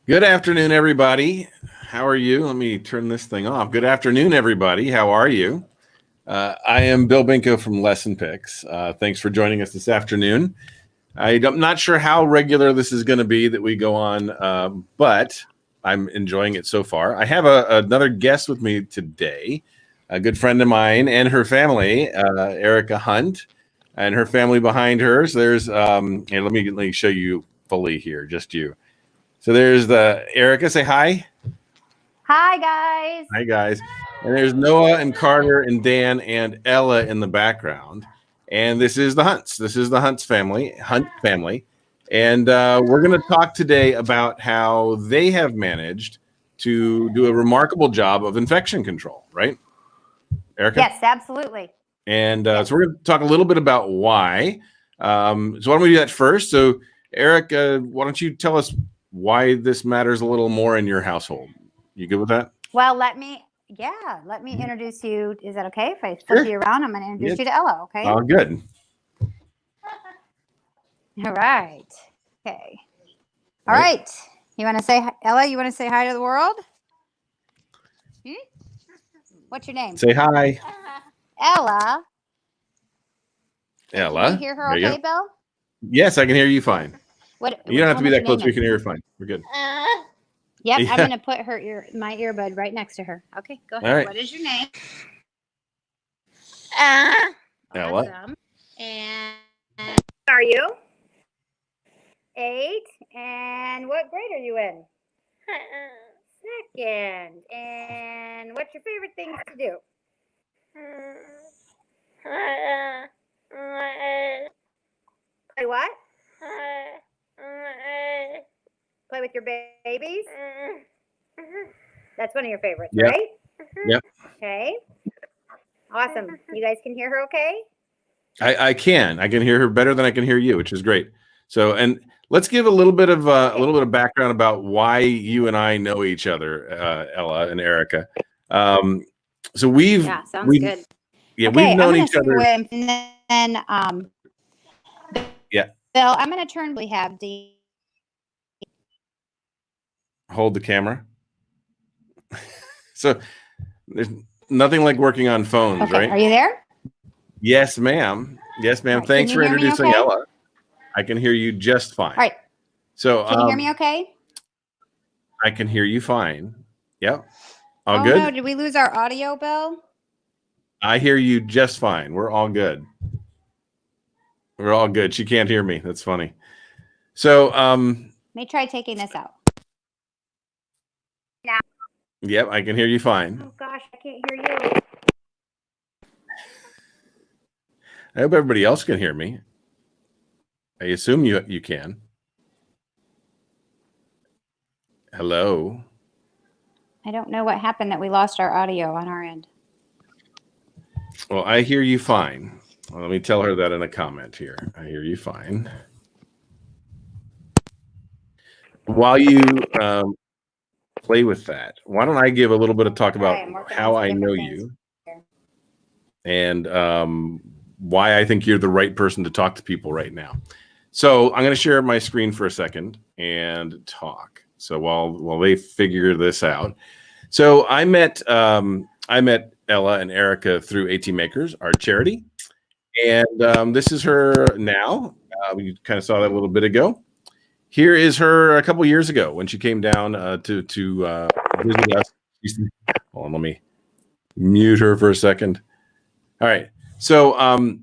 Good afternoon, everybody. How are you? Let me turn this thing off. Good afternoon, everybody. How are you? I am Bill Binko from Lesson Picks. Thanks for joining us this afternoon. I'm not sure how regular this is going to be that we go on, but I'm enjoying it so far. I have another guest with me today, a good friend of mine and her family, Erica Hunt, and her family behind her. So there's, here, let me show you fully here, just you. So there's the Erica. Say hi. Hi, guys. Hi, guys. And there's Noah and Carter and Dan and Ella in the background. And this is the Hunts. This is the Hunt family. And we're going to talk today about how they have managed to do a remarkable job of infection control, right, Erica? Yes, absolutely. And so we're going to talk a little bit about why. So why don't we do that first? So, Eric, why don't you tell us why this matters a little more in your household? You good with that? Well, let me introduce you. Is that okay if I flip you around? I'm going to introduce you to Ella, okay? Oh, good. All right. Okay. All right. You want to say, Ella, you want to say hi to the world? What's your name? Say hi. Ella. Ella. Can you hear her okay, Bill? Yes, I can hear you fine. You don't have to be that close. We can hear her fine. We're good. Yep, yeah. I'm going to put my earbud right next to her. Okay, go ahead. Right. What is your name? Ella. Awesome. And are you? 8. And what grade are you in? 2nd. And what's your favorite things to do? Play what? Play with your babies? That's one of your favorites, right? Yep. Okay. Awesome. You guys can hear her okay? I can hear her better than I can hear you, which is great. So, and let's give a little bit of background about why you and I know each other, Ella and Erica. So we've good. Yeah, okay, we've known each other. And then yeah. Bill, I'm going to turn. We have the hold the camera. So there's nothing like working on phones, right? Are you there? Yes, ma'am. Yes, ma'am. Right. Thanks for introducing Ella. I can hear you just fine. All right. So can you hear me okay? I can hear you fine. Yep. All good? No, did we lose our audio, Bill? I hear you just fine. We're all good. We're all good. She can't hear me. That's funny. So let me try taking this out. Now. Yep, I can hear you fine. Oh gosh, I can't hear you. I hope everybody else can hear me. I assume you can. Hello. I don't know what happened that we lost our audio on our end. Well, I hear you fine. Well, let me tell her that in a comment here. I hear you fine. While you play with that, why don't I give a little bit of talk about how I know you and why I think you're the right person to talk to people right now. So I'm going to share my screen for a second and talk. So while they figure this out, so I met Ella and Erica through AT Makers, our charity, and this is her now. We kind of saw that a little bit ago. Here is her a couple years ago when she came down to visit us. Hold on, let me mute her for a second. All right, so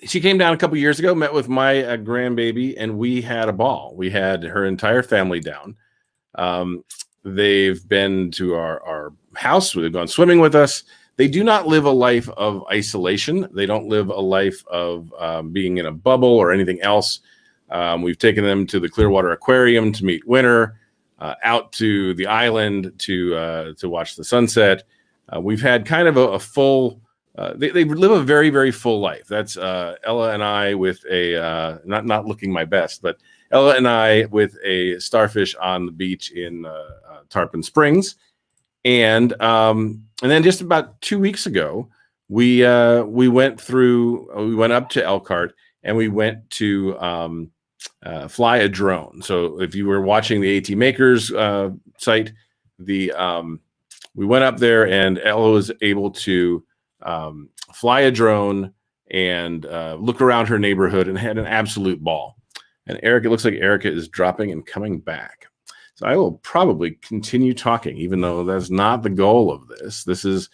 she came down a couple years ago, met with my grandbaby, and we had a ball. We had her entire family down. They've been to our house. They've gone swimming with us. They do not live a life of isolation. They don't live a life of being in a bubble or anything else. We've taken them to the Clearwater Aquarium to meet winter, out to the island to watch the sunset. We've had kind of a full. They live a very, very full life. That's Ella and I with a not looking my best, but Ella and I with a starfish on the beach in Tarpon Springs, and then just about 2 weeks ago, we went up to Elkhart and we went to fly a drone. So if you were watching the AT Makers site, we went up there and Ella was able to fly a drone and look around her neighborhood and had an absolute ball. And Erica, it looks like Erica is dropping and coming back. So I will probably continue talking, even though that's not the goal of this. This is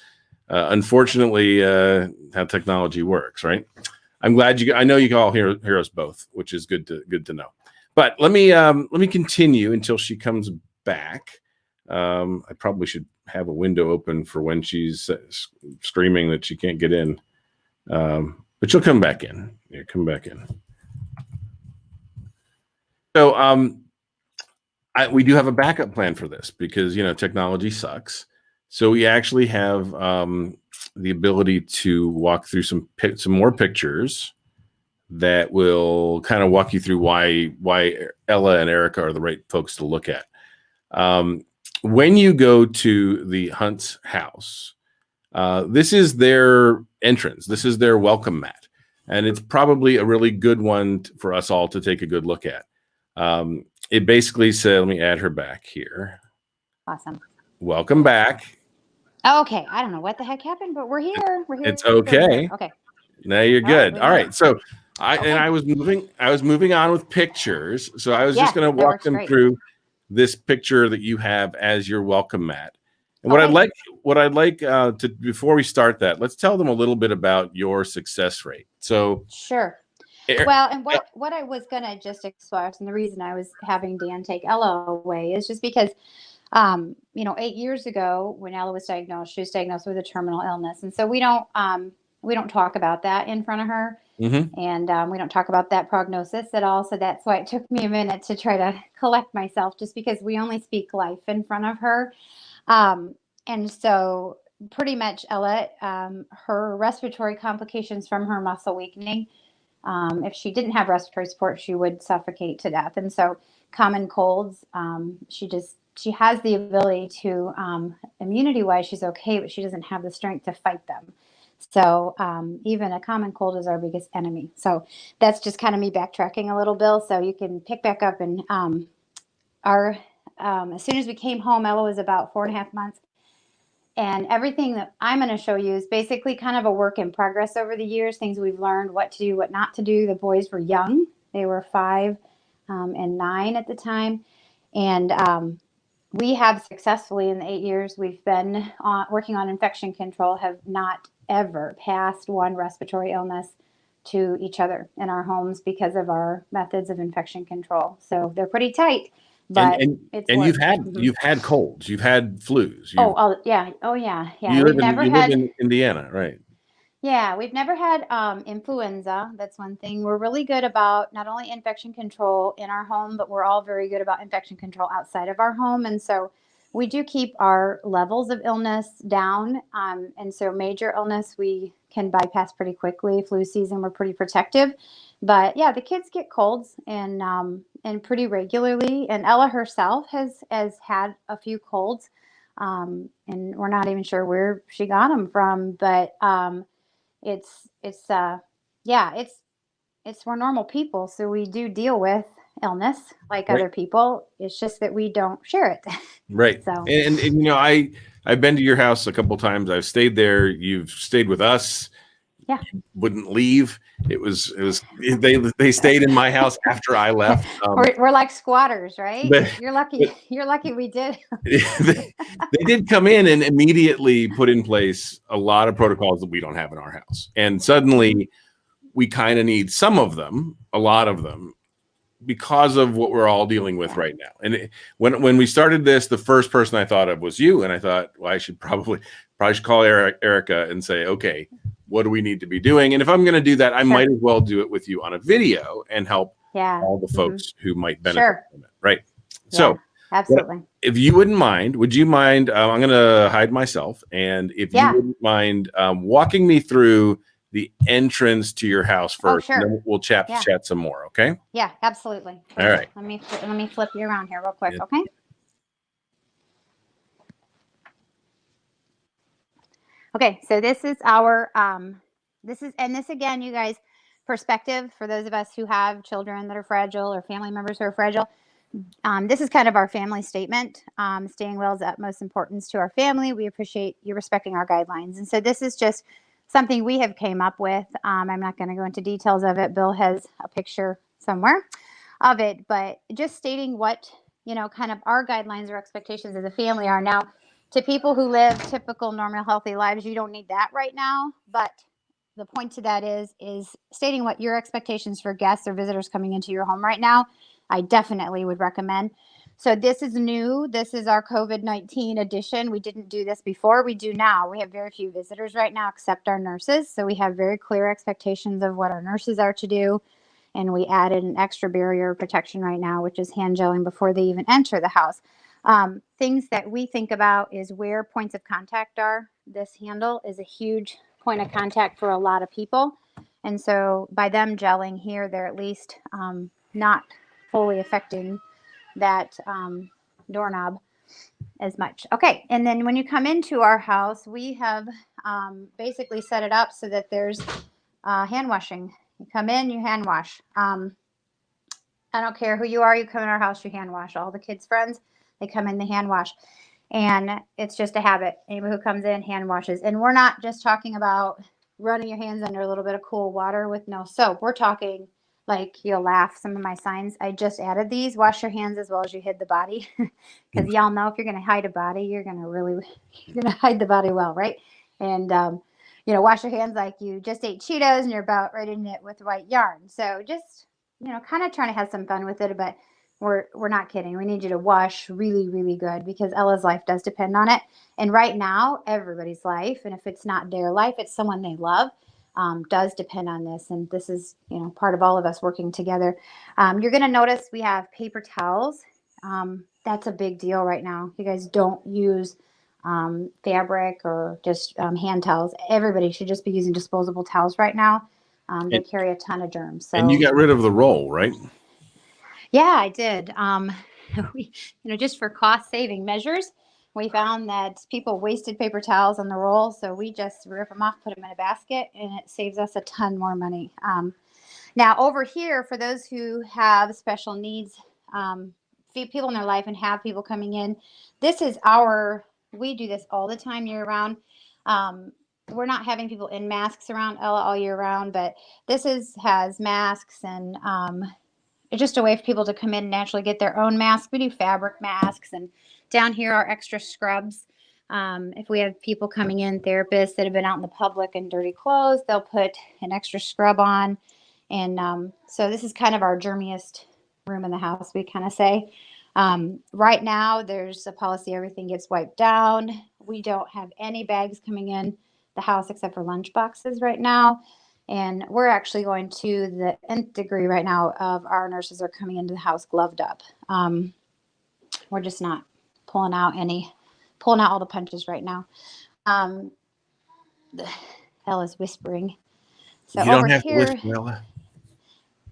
unfortunately how technology works, right? I'm glad I know you can all hear us both, which is good to know. But let me continue until she comes back. I probably should have a window open for when she's screaming that she can't get in. But she'll come back in. Yeah, come back in. So we do have a backup plan for this because technology sucks. So we actually have the ability to walk through some more pictures that will kind of walk you through why Ella and Erica are the right folks to look at. When you go to the Hunt's house, this is their entrance. This is their welcome mat. And it's probably a really good one for us all to take a good look at. It basically said, let me add her back here. Awesome. Welcome back. Okay. I don't know what the heck happened, but we're here. We're here. It's okay. Okay. Now you're good. All right. So Okay. I was moving on with pictures. So I was just going to walk them through this picture that you have as your welcome mat. And what I'd like to, before we start that, let's tell them a little bit about your success rate. So sure. Well, and what I was going to just express, and the reason I was having Dan take Ella away is just because, 8 years ago when Ella was diagnosed, she was diagnosed with a terminal illness. And so we don't talk about that in front of her. Mm-hmm. And we don't talk about that prognosis at all. So that's why it took me a minute to try to collect myself, just because we only speak life in front of her. And so pretty much Ella, her respiratory complications from her muscle weakening, if she didn't have respiratory support, she would suffocate to death. And so common colds, she has the ability to, immunity wise, she's okay, but she doesn't have the strength to fight them. So even a common cold is our biggest enemy. So that's just kind of me backtracking a little, Bill. So you can pick back up. And as soon as we came home, Ella was about 4.5 months. And everything that I'm going to show you is basically kind of a work in progress over the years, things we've learned, what to do, what not to do. The boys were young. They were 5 and 9 at the time. And we have successfully, in the 8 years we've been working on infection control, have not ever passed one respiratory illness to each other in our homes because of our methods of infection control. So they're pretty tight. But you've had colds, you've had flus. Yeah. You live in Indiana, right? Yeah, we've never had influenza. That's one thing. We're really good about not only infection control in our home, but we're all very good about infection control outside of our home. And so we do keep our levels of illness down. And so major illness we can bypass pretty quickly. Flu season, we're pretty protective. But yeah, the kids get colds and pretty regularly. And Ella herself has had a few colds, and we're not even sure where she got them from. But we're normal people, so we do deal with illness like other people. It's just that we don't share it. Right. So and I've been to your house a couple times. I've stayed there. You've stayed with us. Yeah. You wouldn't leave. It was they stayed in my house after I left. We're like squatters, right? You're lucky we did. They did come in and immediately put in place a lot of protocols that we don't have in our house. And suddenly we kind of need some of them, a lot of them, because of what we're all dealing with right now. And when we started this, the first person I thought of was you. And I thought, well, I should probably call Erica and say, okay, what do we need to be doing? And if I'm going to do that, I might as well do it with you on a video and help all the folks who might benefit from it. Right. Yeah, so absolutely. If you wouldn't mind, would you mind, I'm going to hide myself. And if you wouldn't mind walking me through the entrance to your house first, and then we'll chat some more. Okay. Yeah, absolutely. All right. Let me flip you around here real quick. Yeah. Okay. Okay, so this is our, this again, you guys, perspective for those of us who have children that are fragile or family members who are fragile. This is kind of our family statement. Staying well is of utmost importance to our family. We appreciate you respecting our guidelines. And so this is just something we have came up with. I'm not going to go into details of it. Bill has a picture somewhere of it, but just stating what, kind of our guidelines or expectations as a family are. Now, to people who live typical, normal, healthy lives, you don't need that right now. But the point to that is stating what your expectations for guests or visitors coming into your home right now, I definitely would recommend. So this is new. This is our COVID-19 edition. We didn't do this before. We do now. We have very few visitors right now except our nurses. So we have very clear expectations of what our nurses are to do. And we added an extra barrier of protection right now, which is hand gelling before they even enter the house. Things that we think about is where points of contact are. This handle is a huge point of contact for a lot of people. And so by them gelling here, they're at least not fully affecting that doorknob as much. Okay, and then when you come into our house, we have basically set it up so that there's hand washing. You come in, you hand wash. I don't care who you are, you come in our house, you hand wash. All the kids' friends, they come in, they hand wash. And it's just a habit. Anybody who comes in, hand washes. And we're not just talking about running your hands under a little bit of cool water with no soap. We're talking, like, you'll laugh, some of my signs. I just added these. Wash your hands as well as you hid the body. Because y'all know if you're going to hide a body, you're going to hide the body well, right? And, wash your hands like you just ate Cheetos and you're about ready to knit with white yarn. So just, kind of trying to have some fun with it, but we're not kidding. We need you to wash really, really good because Ella's life does depend on it. And right now, everybody's life, and if it's not their life, it's someone they love, does depend on this. And this is, part of all of us working together. You're going to notice we have paper towels. That's a big deal right now. You guys don't use fabric or just hand towels. Everybody should just be using disposable towels right now. They carry a ton of germs. So, and you got rid of the roll, right? Yeah, I did. Just for cost saving measures, we found that people wasted paper towels on the roll. So we just rip them off, put them in a basket, and it saves us a ton more money. Now over here, for those who have special needs, people in their life and have people coming in, this is we do this all the time year round. We're not having people in masks around Ella all year round, but this has masks and it's just a way for people to come in and naturally get their own mask. We do fabric masks, and down here are extra scrubs. If we have people coming in, therapists that have been out in the public in dirty clothes, they'll put an extra scrub on. And so this is kind of our germiest room in the house, we kind of say. Right now, there's a policy everything gets wiped down. We don't have any bags coming in the house except for lunch boxes right now. And we're actually going to the nth degree right now of our nurses are coming into the house gloved up. We're just not pulling out all the punches right now. Ella's whispering. So you don't over have here, to whisper, Ella.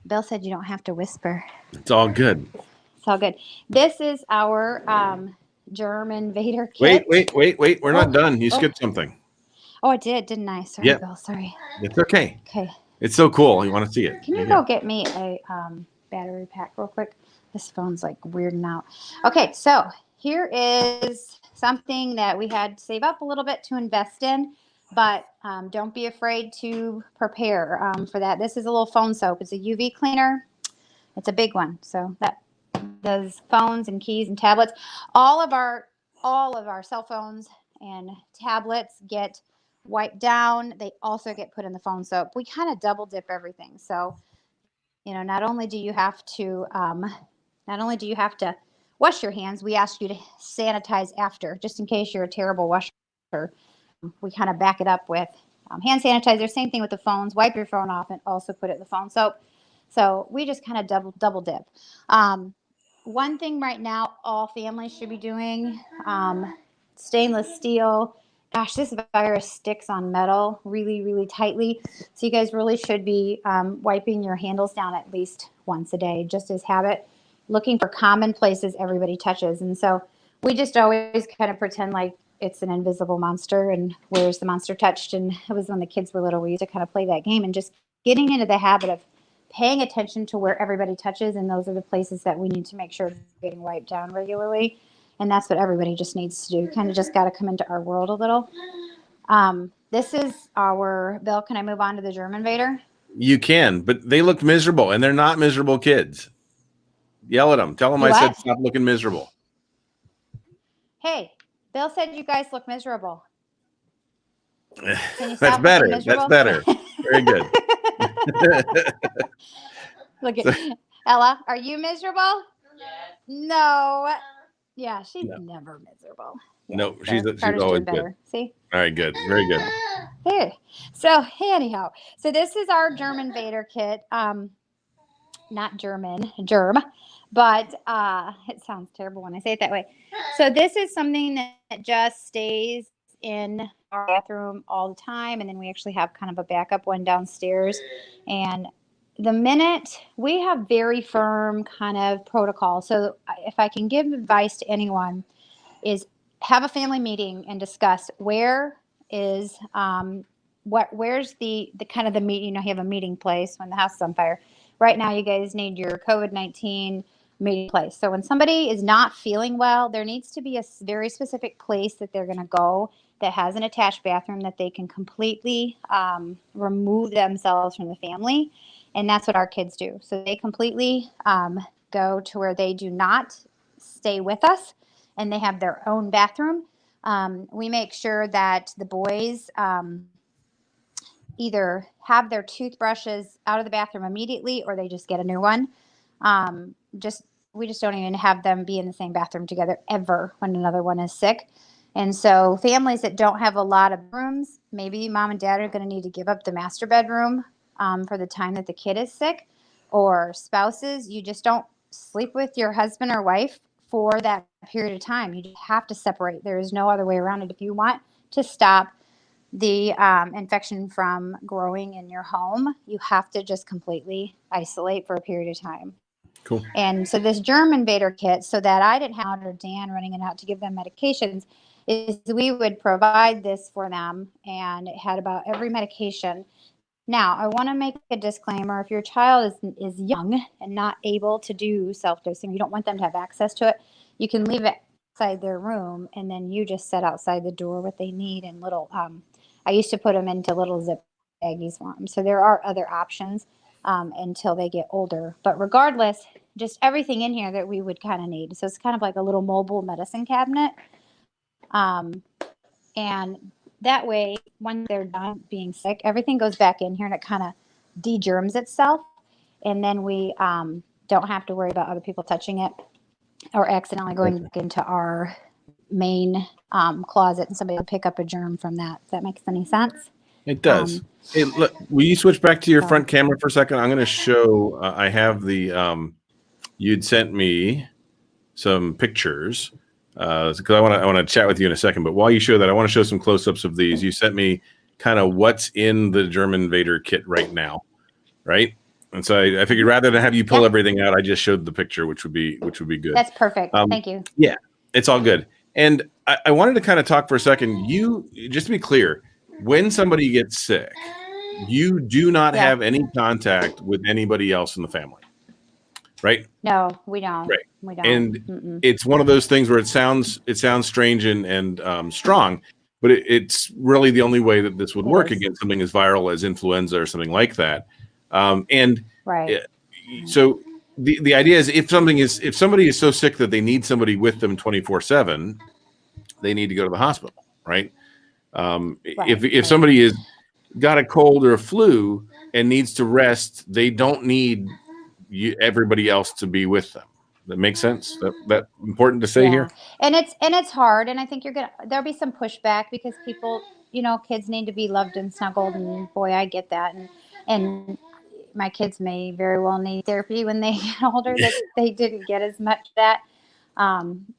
Bill said you don't have to whisper. It's all good. It's all good. This is our germ invader kit. Wait. We're not done. You skipped something. Oh, I did, didn't I? Sorry, Yeah. Bill. Sorry. It's okay. Okay. It's so cool. You want to see it. Can you go get me a battery pack real quick? This phone's like weirding out. Okay, so here is something that we had to save up a little bit to invest in, but don't be afraid to prepare for that. This is a little phone soap. It's a UV cleaner. It's a big one. So that does phones and keys and tablets. All of our cell phones and tablets get wiped down. They also get put in the phone soap. We kind of double dip everything. So, not only do you have to wash your hands, we ask you to sanitize after, just in case you're a terrible washer. We kind of back it up with hand sanitizer. Same thing with the phones. Wipe your phone off and also put it in the phone soap. So we just kind of double dip. One thing right now, all families should be doing, stainless steel. Gosh, this virus sticks on metal really, really tightly. So you guys really should be wiping your handles down at least once a day, just as habit, looking for common places everybody touches. And so we just always kind of pretend like it's an invisible monster and where's the monster touched. And it was when the kids were little, we used to kind of play that game and just getting into the habit of paying attention to where everybody touches, and those are the places that we need to make sure we're getting wiped down regularly. And that's what everybody just needs to do. Kind of just got to come into our world a little. This is our Bill. Can I move on to the German Vader? You can, but they look miserable, and they're not miserable kids. Yell at them. Tell them I said stop looking miserable. Hey, Bill said you guys look miserable. Can you That's stop better. looking miserable? That's better. Very good. Look at Ella. Are you miserable? Yes. No. Yeah, she's never miserable. Yeah, No, so she's Carter's always doing better. good. See? All right, good. Very good. Here. So anyhow, so this is our German Vader kit. Not German, germ, but it sounds terrible when I say it that way. So this is something that just stays in our bathroom all the time, and then we actually have kind of a backup one downstairs. And the minute we have very firm kind of protocol. So if I can give advice to anyone, is have a family meeting and discuss where is where's the kind of the meeting. You know, you have a meeting place when the house is on fire. Right now, you guys need your COVID-19 meeting place. So when somebody is not feeling well, there needs to be a very specific place that they're going to go that has an attached bathroom that they can completely remove themselves from the family. And that's what our kids do. So they completely go to where they do not stay with us, and they have their own bathroom. We make sure that the boys either have their toothbrushes out of the bathroom immediately, or they just get a new one. We just don't even have them be in the same bathroom together ever when another one is sick. And so families that don't have a lot of rooms, maybe mom and dad are going to need to give up the master bedroom for the time that the kid is sick. Or spouses, you just don't sleep with your husband or wife for that period of time. You just have to separate. There is no other way around it. If you want to stop the infection from growing in your home, you have to just completely isolate for a period of time. Cool. And so this German Vader kit, so that I didn't have or Dan running it out to give them medications, is we would provide this for them, and it had about every medication. Now, I want to make a disclaimer. If your child is young and not able to do self-dosing, you don't want them to have access to it, you can leave it outside their room, and then you just set outside the door what they need in little I used to put them into little zip baggies for them. So there are other options until they get older. But regardless, just everything in here that we would kind of need. So it's kind of like a little mobile medicine cabinet. And that way, when they're done being sick, everything goes back in here and it kind of de-germs itself. And then we don't have to worry about other people touching it or accidentally going back into our main closet and somebody will pick up a germ from that. If that makes any sense? It does. Hey, look, will you switch back to your front camera for a second? I'm going to show, I have the, you'd sent me some pictures because I want to chat with you in a second. But while you show that, I want to show some close-ups of these. You sent me kind of what's in the German Vader kit right now, right? And so I figured rather than have you pull everything out, I just showed the picture, which would be good. That's perfect. Thank you. Yeah, it's all good. And I wanted to kind of talk for a second. You, just to be clear, when somebody gets sick, you do not have any contact with anybody else in the family, right? No, we don't. Right. We don't. And it's one of those things where it sounds strange and strong, but it's really the only way that this would work against something as viral as influenza or something like that. So the idea is if somebody is so sick that they need somebody with them 24/7, they need to go to the hospital, right? If somebody is got a cold or a flu and needs to rest, they don't need everybody else to be with them. That makes sense. That important to say here. And it's hard, and I think there'll be some pushback because people, kids need to be loved and snuggled, and boy, I get that, and my kids may very well need therapy when they get older that they didn't get as much of that, and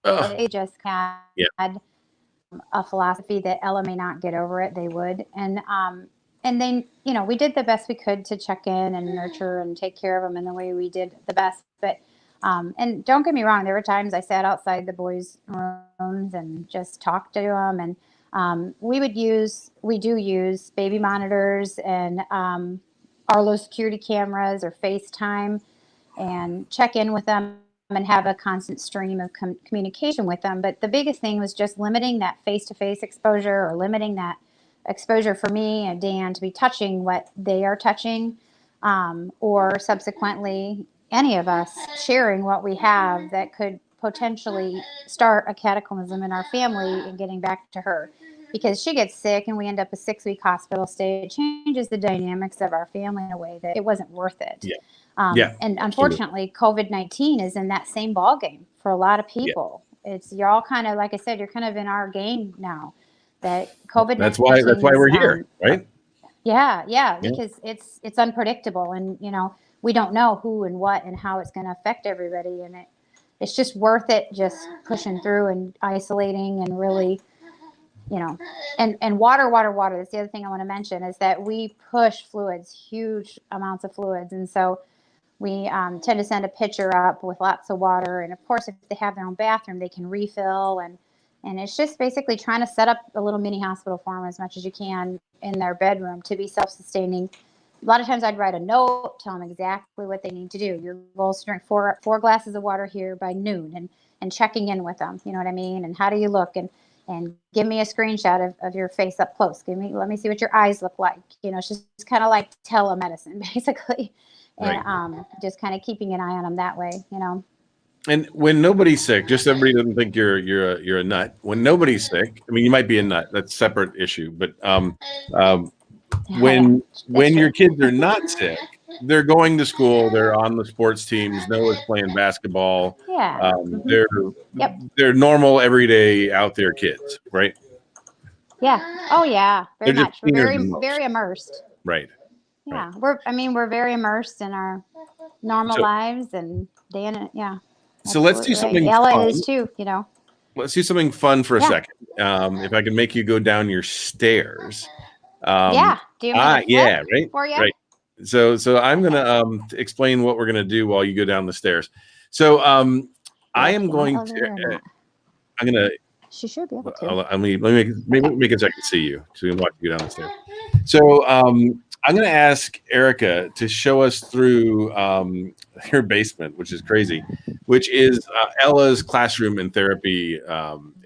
they just had a philosophy that Ella may not get over it. They would, and then, we did the best we could to check in and nurture and take care of them in the way we did the best. But, and don't get me wrong, there were times I sat outside the boys' rooms and just talked to them. And We do use baby monitors and Arlo security cameras or FaceTime and check in with them and have a constant stream of communication with them. But the biggest thing was just limiting that face-to-face exposure, or limiting that exposure for me and Dan to be touching what they are touching, or subsequently any of us sharing what we have that could potentially start a cataclysm in our family and getting back to her. Because she gets sick and we end up a 6-week hospital stay, it changes the dynamics of our family in a way that it wasn't worth it. Yeah. And unfortunately, COVID-19 is in that same ballgame for a lot of people. Yeah. You're all kind of, like I said, you're kind of in our game now. That COVID-19. That's why we're here, right? Yeah, because it's unpredictable, and we don't know who and what and how it's going to affect everybody, and it's just worth it, just pushing through and isolating and really. And water. That's the other thing I want to mention, is that we push fluids, huge amounts of fluids. And so we tend to send a pitcher up with lots of water. And of course, if they have their own bathroom, they can refill. And it's just basically trying to set up a little mini hospital for them as much as you can in their bedroom to be self-sustaining. A lot of times I'd write a note, tell them exactly what they need to do. Your goal is to drink four glasses of water here by noon, and checking in with them. You know what I mean? And how do you look? And give me a screenshot of your face up close. Let me see what your eyes look like. It's just kind of like telemedicine, basically. And right. Just kind of keeping an eye on them that way, And when nobody's sick, just so everybody doesn't think you're a nut. When nobody's sick, I mean, you might be a nut. That's a separate issue. But when your kids are not sick, they're going to school, they're on the sports teams, Noah's playing basketball. Yeah. They're normal, everyday, out there kids, right? Yeah. Oh yeah. Very much. We're very immersed. Right. Yeah. Right. We're very immersed in our normal lives, and Dan, yeah. So let's do something Ella fun. is too, Let's do something fun for a second. If I can make you go down your stairs. Do you right? For you? Right. So I'm going to explain what we're going to do while you go down the stairs. So I am going to I'm going to she should be able to. Let me make it so I can see you, so you can watch you go down the stairs. So I'm going to ask Erica to show us through her basement, which is crazy, which is Ella's classroom and therapy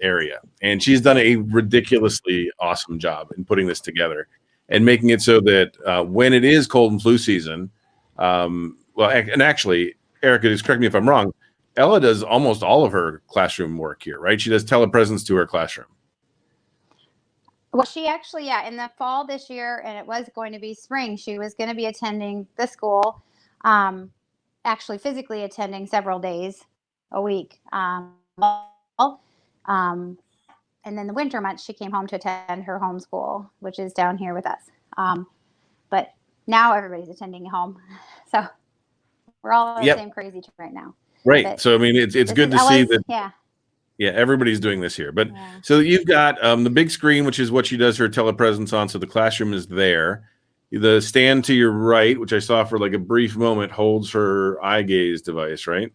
area. And she's done a ridiculously awesome job in putting this together and making it so that when it is cold and flu season, and actually, Erica, just correct me if I'm wrong, Ella does almost all of her classroom work here, right? She does telepresence to her classroom. Well, she actually, in the fall this year, and it was going to be spring, she was going to be attending the school, actually physically attending several days a week. And then the winter months, she came home to attend her homeschool, which is down here with us. But now everybody's attending home. So we're all in the same crazy trip right now. Right. But so, I mean, it's good to see that. Yeah, everybody's doing this here. But so you've got the big screen, which is what she does her telepresence on. So the classroom is there. The stand to your right, which I saw for like a brief moment, holds her eye gaze device, right?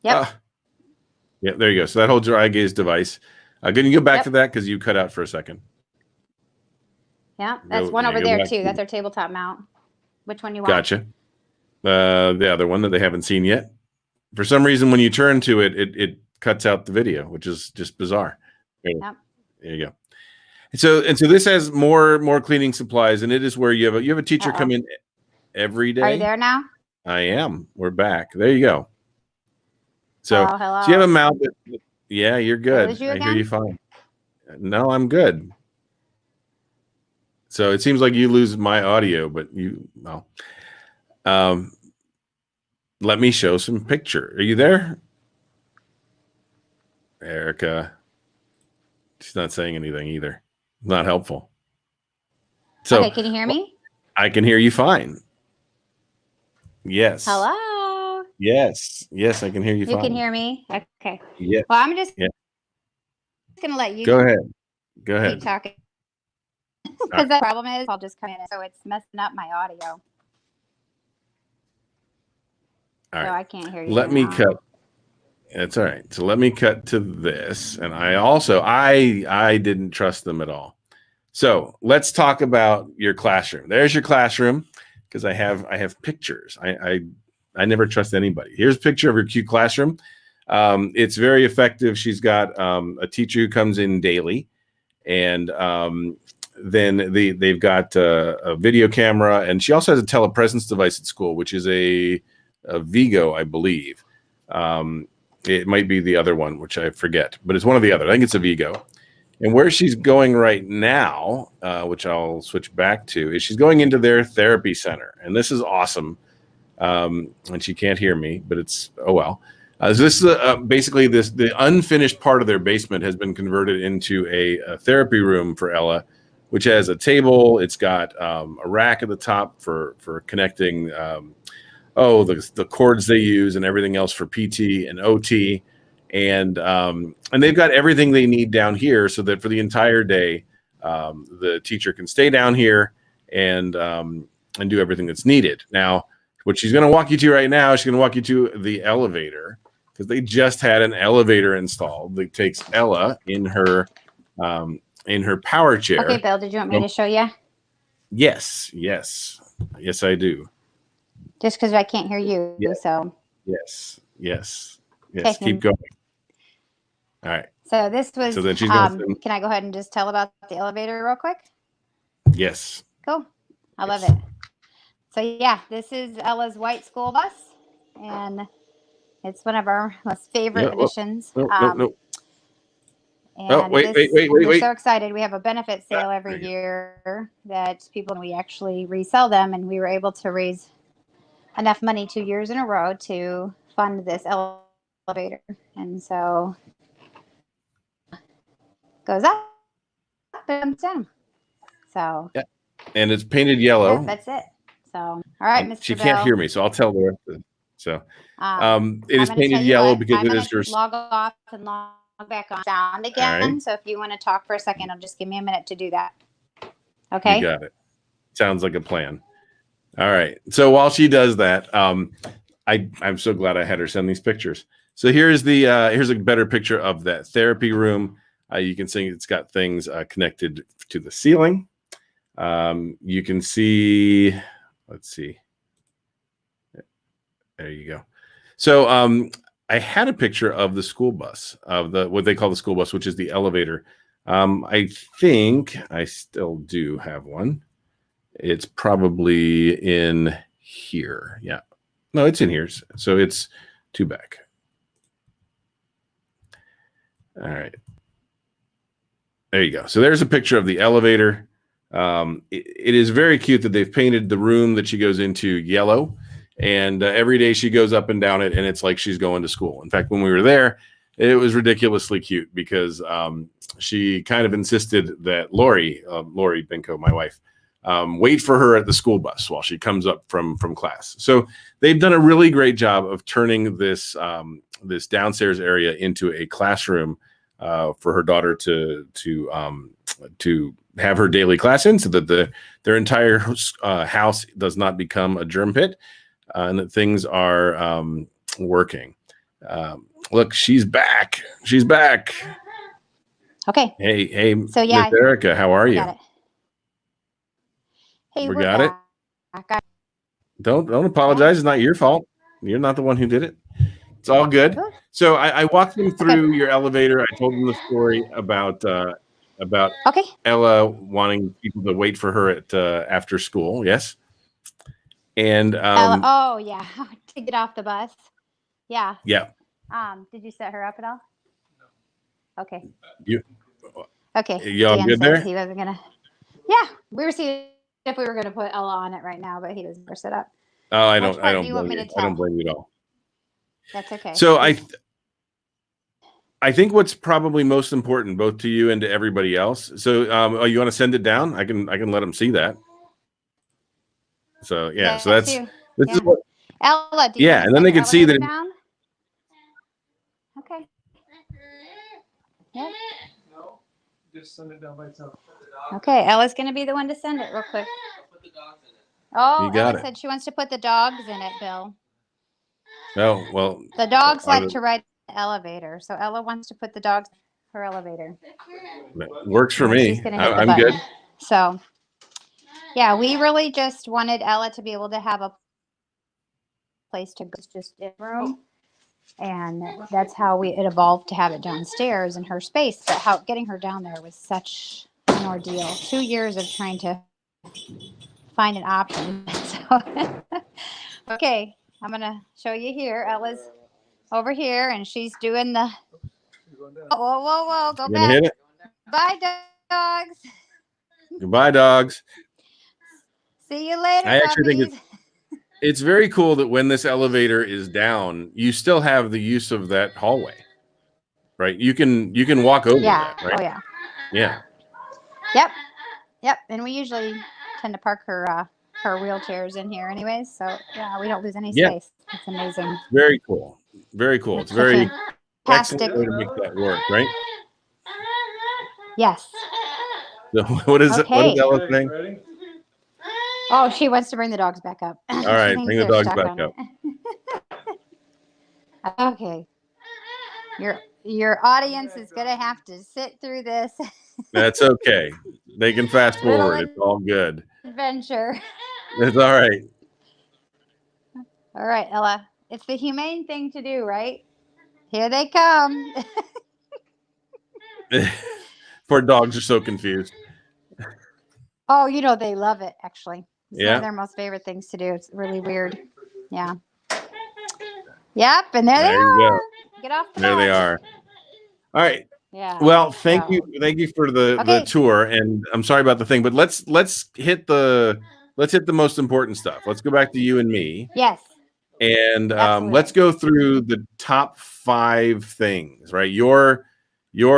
Yep. Yeah, there you go. So that holds her eye gaze device. Can you go back to that because you cut out for a second? Yeah, that's one over there too. That's our tabletop mount. Which one you want? Gotcha. The other one that they haven't seen yet. For some reason, when you turn to it, it cuts out the video, which is just bizarre. Yep. There you go. So this has more cleaning supplies, and it is where you have a teacher come in every day. Are you there now? I am. We're back. There you go. So, hello. So you have a mount. Yeah, you're good. I hear you fine. No, I'm good. So it seems like you lose my audio, but let me show some picture. Are you there? Erica. She's not saying anything either. Not helpful. So okay, can you hear me? I can hear you fine. Yes. Hello. Yes, I can hear you fine. You can hear me? Okay. Yeah. Well, I'm just going to let you go ahead. Keep talking. Because the problem is I'll just come in, so it's messing up my audio. All right. So I can't hear you. Let me cut. That's all right. So let me cut to this. And I didn't trust them at all. So let's talk about your classroom. There's your classroom, because I have pictures. I never trust anybody. Here's a picture of your cute classroom. It's very effective. She's got a teacher who comes in daily, and then they've got a video camera, and she also has a telepresence device at school, which is a Vigo, I believe. It might be the other one, which I forget, but it's one of the other. I think it's a Vigo. And where she's going right now, which I'll switch back to, is she's going into their therapy center. And this is awesome. And she can't hear me, but it's, oh well. So this is basically the unfinished part of their basement has been converted into a therapy room for Ella, which has a table. It's got a rack at the top for connecting the cords they use and everything else for PT and OT. And they've got everything they need down here, so that for the entire day, the teacher can stay down here and do everything that's needed. Now, what she's going to walk you to right now, she's going to walk you to the elevator, because they just had an elevator installed that takes Ella in her power chair. Okay, Bill, did you want me to show you? Yes, I do. Just because I can't hear you, so. Yes. Okay. Keep going. All right. So this was, so then she's can I go ahead and just tell about the elevator real quick? Yes. Cool. I love it. So yeah, this is Ella's white school bus, and it's one of our most favorite additions. No. And Wait. We're so excited. We have a benefit sale every year that we actually resell them, and we were able to raise enough money 2 years in a row to fund this elevator. And so goes up and down. So yeah. And it's painted yellow. Yeah, that's it. So all right, Mr. She Bell. Can't hear me, so I'll tell the rest of it. So it is painted yellow because it is your log off and log back on sound again. Right. So if you want to talk for a second, it'll just give me a minute to do that. Okay. You got it. Sounds like a plan. All right. So while she does that, I'm so glad I had her send these pictures. So here's a better picture of that therapy room. You can see it's got things connected to the ceiling. You can see, let's see. There you go. So I had a picture of the school bus, of what they call the school bus, which is the elevator. I think I still do have one. It's probably in here. Yeah. No, it's in here. So it's 2 back. All right. There you go. So there's a picture of the elevator. It is very cute that they've painted the room that she goes into yellow. And every day she goes up and down it, and it's like she's going to school. In fact, when we were there, it was ridiculously cute because she kind of insisted that Lori Benko, my wife, wait for her at the school bus while she comes up from class. So they've done a really great job of turning this this downstairs area into a classroom for her daughter to have her daily class in, so that their entire house does not become a germ pit, and that things are working. Look, she's back. She's back. Okay. Hey. So yeah, Miss Erica, how are you? Hey, we got it. Don't apologize. It's not your fault. You're not the one who did it. It's all good. So I walked them through your elevator. I told them the story about Ella wanting people to wait for her at after school. Yes. And Ella, oh yeah, to get off the bus. Yeah. Yeah. Did you set her up at all? Okay. Okay. Y'all good there? He wasn't gonna. Yeah, we were seeing if we were gonna put Ella on it right now, but he doesn't set up. Oh, I don't blame you. I don't blame you at all. That's okay. So I think what's probably most important, both to you and to everybody else. So you want to send it down? I can let them see that. So yeah, so this is what Ella. And then they can see that. Down? Okay. Yeah. No, just send it down by itself. Okay, Ella's going to be the one to send it real quick. Put the dogs in it. Oh, Ella said she wants to put the dogs in it, Bill. Oh, well. The dogs like to ride elevator. So Ella wants to put the dogs in her elevator. That works for And me. she's gonna hit the I'm button. good. So yeah, we really just wanted Ella to be able to have a place to go. It's just a room. And that's how it evolved to have it downstairs in her space. But how getting her down there was such an ordeal. 2 years of trying to find an option. So, okay, I'm gonna show you here. Ella's over here, and she's doing the. Whoa, whoa, whoa! Go You gonna back. hit it? Bye, dogs. Goodbye, dogs. See you later, I actually think puppies. it's very cool that when this elevator is down, you still have the use of that hallway, right? You can walk over Yeah. that, right? Oh yeah. Yeah. Yep. Yep. And we usually tend to park her wheelchairs in here, anyways. So yeah, we don't lose any Yeah. space. It's amazing. Very cool. Very cool. It's It's a very fantastic. excellent way to make that work, right? Yes. So what is Okay. Ella saying? Ready? Oh, she wants to bring the dogs back up. All right, bring the dogs back up. Okay. Your audience is gonna have to sit through this That's okay. They can fast Little forward. It's all good. adventure. It's all right. All right, Ella. It's the humane thing to do, right? Here they come. Poor dogs are so confused. Oh, they love it, actually. It's one Yeah. of their most favorite things to do. It's really weird. Yeah. Yep, and there they There you are. go. Get off the There they bus. are. All right. Yeah. Well, thank So- you for the Okay. tour, and I'm sorry about the thing, but let's hit the most important stuff. Let's go back to you and me, Yes. and Absolutely. let's go through the top 5 things. Right, your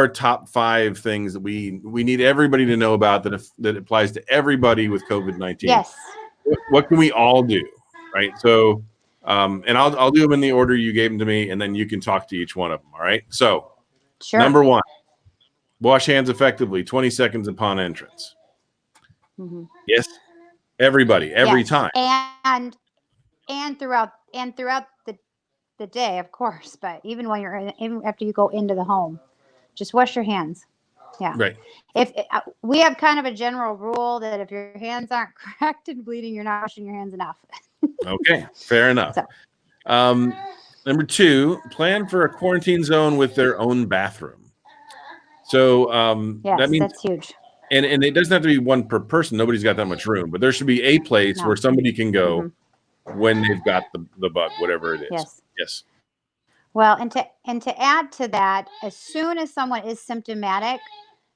top 5 things that we need everybody to know about that applies to everybody with COVID-19. Yes. What can we all do? Right. So, and I'll do them in the order you gave them to me, and then you can talk to each one of them. All right. So. Sure. Number 1, wash hands effectively 20 seconds upon entrance. Mm-hmm. Yes, everybody, every Yes. time. And throughout the day, of course, but even after you go into the home, just wash your hands. Yeah. Right. If we have kind of a general rule that if your hands aren't cracked and bleeding, you're not washing your hands enough. Okay, fair enough. So. Number 2, plan for a quarantine zone with their own bathroom. So Yes, that means that's huge. and it doesn't have to be one per person. Nobody's got that much room, but there should be a place No. where somebody can go Mm-hmm. when they've got the bug, whatever it is. Yes. Yes. Well, and to add to that, as soon as someone is symptomatic,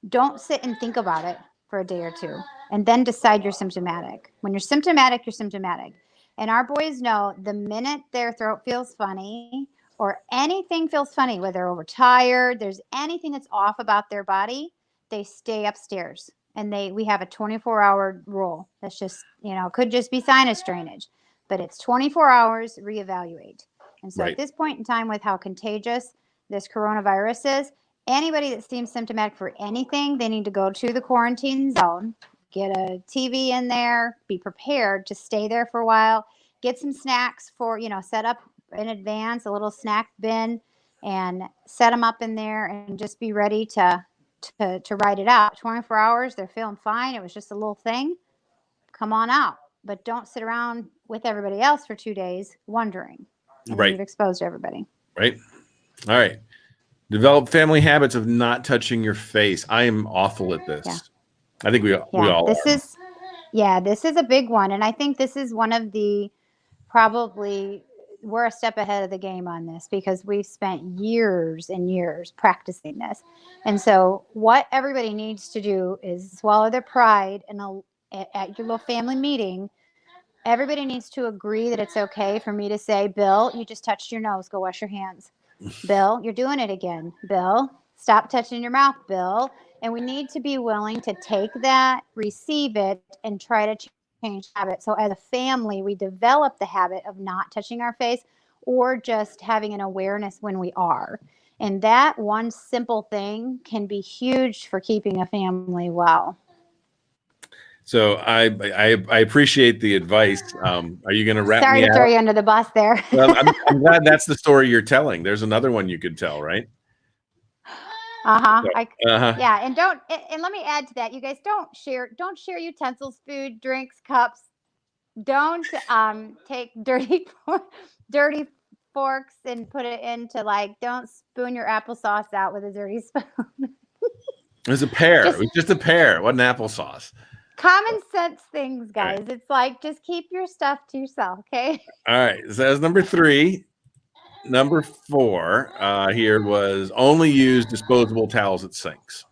don't sit and think about it for a day or two, and then decide you're symptomatic. When you're symptomatic, you're symptomatic. And our boys know the minute their throat feels funny or anything feels funny, whether they're overtired, there's anything that's off about their body, they stay upstairs. And we have a 24-hour rule. That's just, could just be sinus drainage, but it's 24 hours, reevaluate. And so Right. At this point in time, with how contagious this coronavirus is, anybody that seems symptomatic for anything, they need to go to the quarantine zone, get a TV in there, be prepared to stay there for a while, get some snacks set up in advance, a little snack bin, and set them up in there and just be ready to ride it out. 24 hours, they're feeling fine. It was just a little thing. Come on out. But don't sit around with everybody else for 2 days wondering. And then Right. you've exposed everybody. Right. All right. Develop family habits of not touching your face. I am awful at this. Yeah. I think we all This are. this is a big one. And I think this is one of the probably we're a step ahead of the game on this because we've spent years and years practicing this. And so what everybody needs to do is swallow their pride and at your little family meeting, everybody needs to agree that it's okay for me to say, Bill, you just touched your nose. Go wash your hands. Bill, you're doing it again. Bill, stop touching your mouth, Bill. And we need to be willing to take that, receive it, and try to change habit. So as a family, we develop the habit of not touching our face or just having an awareness when we are. And that one simple thing can be huge for keeping a family well. So I appreciate the advice. Are you going to wrap Sorry me to throw out? you under the bus there. Well, I'm glad that's the story you're telling. There's another one you could tell, right? Uh-huh. Uh-huh. Yeah, and let me add to that. You guys don't share utensils, food, drinks, cups. Don't take dirty forks and put it into, like, don't spoon your applesauce out with a dirty spoon. It was a pear. It Just was just a pear. It wasn't applesauce. common sense things, All right. guys. It's like, just keep your stuff to yourself, okay? All right. So that's number 3. Number 4 here was only use disposable towels at sinks.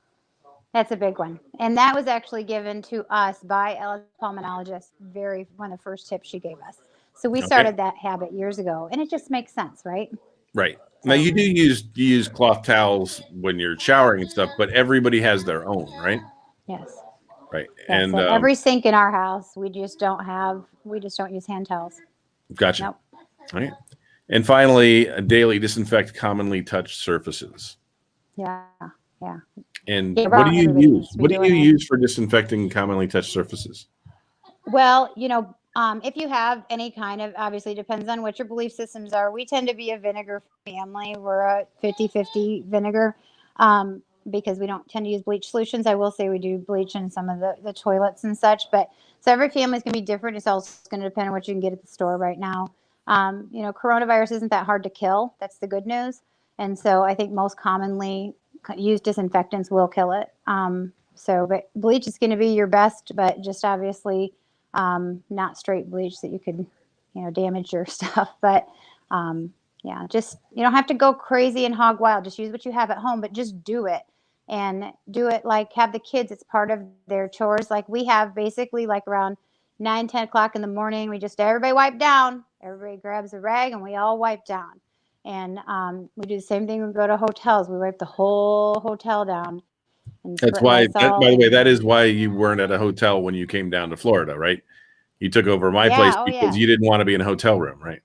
That's a big one. And that was actually given to us by Ella's pulmonologist, one of the first tips she gave us. So we Okay. started that habit years ago, and it just makes sense, right? Right. Now you use cloth towels when you're showering and stuff, but everybody has their own, right? Yes. Right. Yes. And And every sink in our house, we just don't use hand towels. gotcha. Nope. All right. And finally, daily disinfect commonly touched surfaces. Yeah. Yeah. And Yeah, what do wrong. you Everybody use? needs to be What do you doing it. use for disinfecting commonly touched surfaces? Well, if you have any kind of, obviously depends on what your belief systems are. We tend to be a vinegar family. We're a 50-50 vinegar, because we don't tend to use bleach solutions. I will say we do bleach in some of the toilets and such, but so every family is going to be different. It's also going to depend on what you can get at the store right now. Coronavirus isn't that hard to kill. That's the good news. And so I think most commonly used disinfectants will kill it. But bleach is going to be your best, but just obviously not straight bleach that you could, damage your stuff. But just, you don't have to go crazy and hog wild. Just use what you have at home, but just do it. And do it, like, have the kids, it's part of their chores. Like, we have basically, like, around 9-10 o'clock in the morning, everybody wipe down. Everybody grabs a rag and we all wipe down. And we do the same thing when we go to hotels. We wipe the whole hotel down. And That's spray why, Lysol. by the way, that is why you weren't at a hotel when you came down to Florida, right? You took over my place because you didn't want to be in a hotel room, right?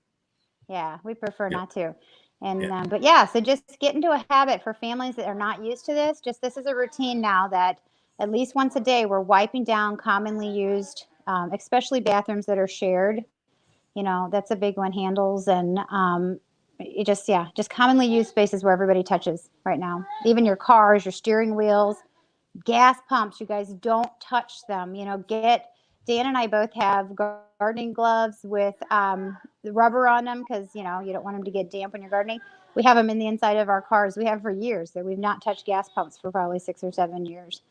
Yeah, we prefer not to. And Yeah. but so just get into a habit for families that are not used to this. Just, this is a routine now that at least once a day we're wiping down commonly used, especially bathrooms that are shared. That's a big one. Handles and just commonly used spaces where everybody touches right now. Even your cars, your steering wheels, gas pumps. You guys don't touch them. Dan and I both have gardening gloves with the rubber on them because you don't want them to get damp when you're gardening. We have them in the inside of our cars. We have for years. That we've not touched gas pumps for probably 6 or 7 years.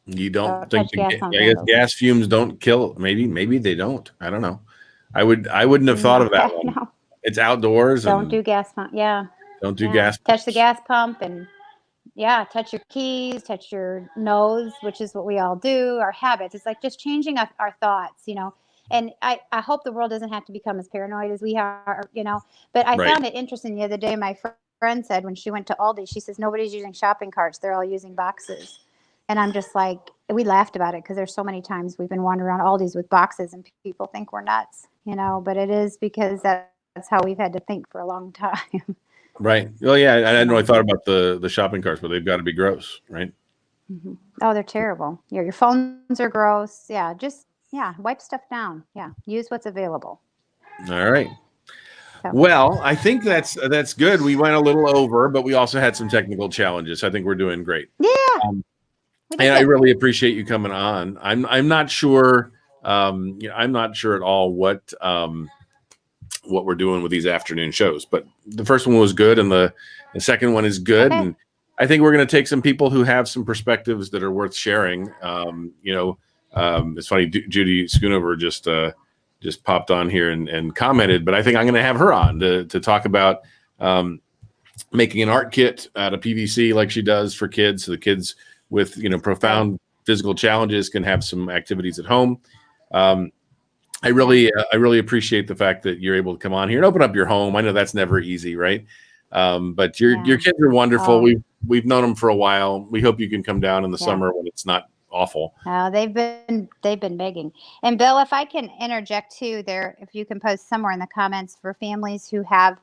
You don't think touch gas pump I guess handles. gas fumes don't kill? Maybe they don't. I don't know. I wouldn't have thought of that one. No. It's outdoors. Don't and do gas pump. Yeah. Don't do Yeah. gas Touch the pumps. gas pump and touch your keys, touch your nose, which is what we all do. Our habits. It's like just changing our thoughts. And I hope the world doesn't have to become as paranoid as we are. But I Right. found it interesting the other day. My friend said when she went to Aldi, she says nobody's using shopping carts. They're all using boxes. And I'm just like, we laughed about it because there's so many times we've been wandering around Aldi's with boxes and people think we're nuts, but it is because that's how we've had to think for a long time. Right. Well, yeah, I hadn't really thought about the shopping carts, but they've got to be gross, right? Mm-hmm. Oh, they're terrible. Your phones are gross. Yeah, just wipe stuff down. Yeah, use what's available. All right. So. Well, I think that's good. We went a little over, but we also had some technical challenges. I think we're doing great. Yeah. And I really appreciate you coming on. I'm not sure. I'm not sure at all what we're doing with these afternoon shows, but the first one was good, and the second one is good. Okay. And I think we're going to take some people who have some perspectives that are worth sharing. It's funny, Judy Schoonover just popped on here and commented, but I think I'm going to have her on to talk about making an art kit out of PVC like she does for kids, so the kids with profound physical challenges can have some activities at home. I really appreciate the fact that you're able to come on here and open up your home. I know that's never easy, right? But your kids are wonderful. We've known them for a while. We hope you can come down in the summer when it's not awful. They've been begging. And Bill, if I can interject too, if you can post somewhere in the comments for families who have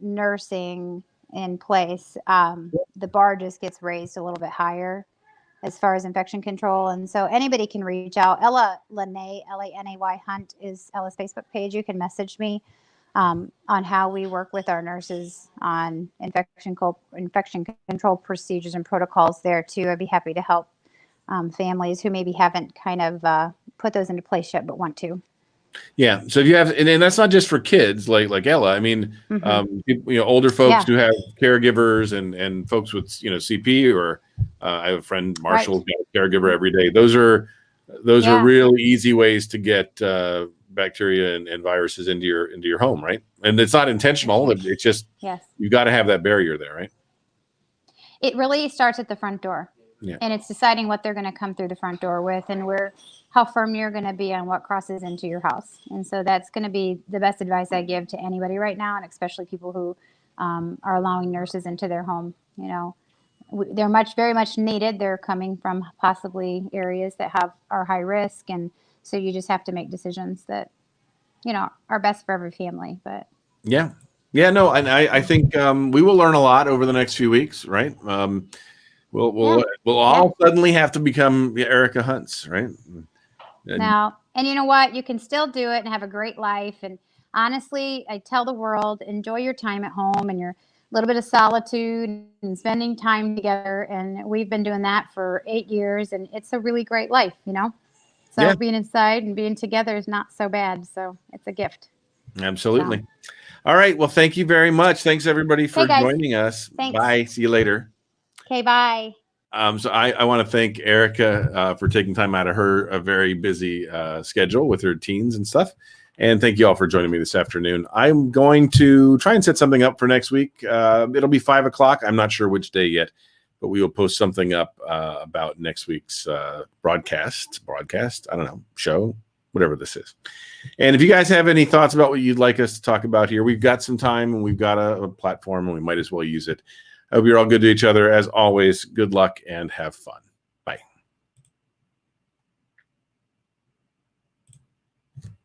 nursing in place, the bar just gets raised a little bit higher. as far as infection control. And so anybody can reach out. Ella Lanay, Lanay Hunt is Ella's Facebook page. You can message me on how we work with our nurses on infection control procedures and protocols there too. I'd be happy to help families who maybe haven't kind of put those into place yet, but want to. Yeah. So if you have, and that's not just for kids like Ella. I mean, older folks who have caregivers and folks with, CP, or I have a friend, Marshall's got a caregiver every day. Those are really easy ways to get bacteria and viruses into your home, right? And it's not intentional. It's just, you've got to have that barrier there, right? It really starts at the front door. Yeah. And it's deciding what they're going to come through the front door with, and how firm you're going to be on what crosses into your house. And so that's going to be the best advice I give to anybody right now, and especially people who are allowing nurses into their home. They're very much needed. They're coming from possibly areas that are high risk, and so you just have to make decisions that are best for every family. But no, and I think we will learn a lot over the next few weeks, right? We'll all suddenly have to become Erica Hunts, right? Now, and you know what? You can still do it and have a great life. And honestly, I tell the world, enjoy your time at home and your little bit of solitude and spending time together. And we've been doing that for 8 years, and it's a really great life, So being inside and being together is not so bad. So it's a gift. Absolutely. So. All right. Well, thank you very much. Thanks everybody for joining us. Thanks. Bye. See you later. Okay, bye. So I want to thank Erica for taking time out of a very busy schedule with her teens and stuff. And thank you all for joining me this afternoon. I'm going to try and set something up for next week. It'll be 5 o'clock. I'm not sure which day yet, but we will post something up about next week's broadcast. I don't know, show, whatever this is. And if you guys have any thoughts about what you'd like us to talk about here, we've got some time and we've got a platform and we might as well use it. I hope you're all good to each other. As always, good luck and have fun.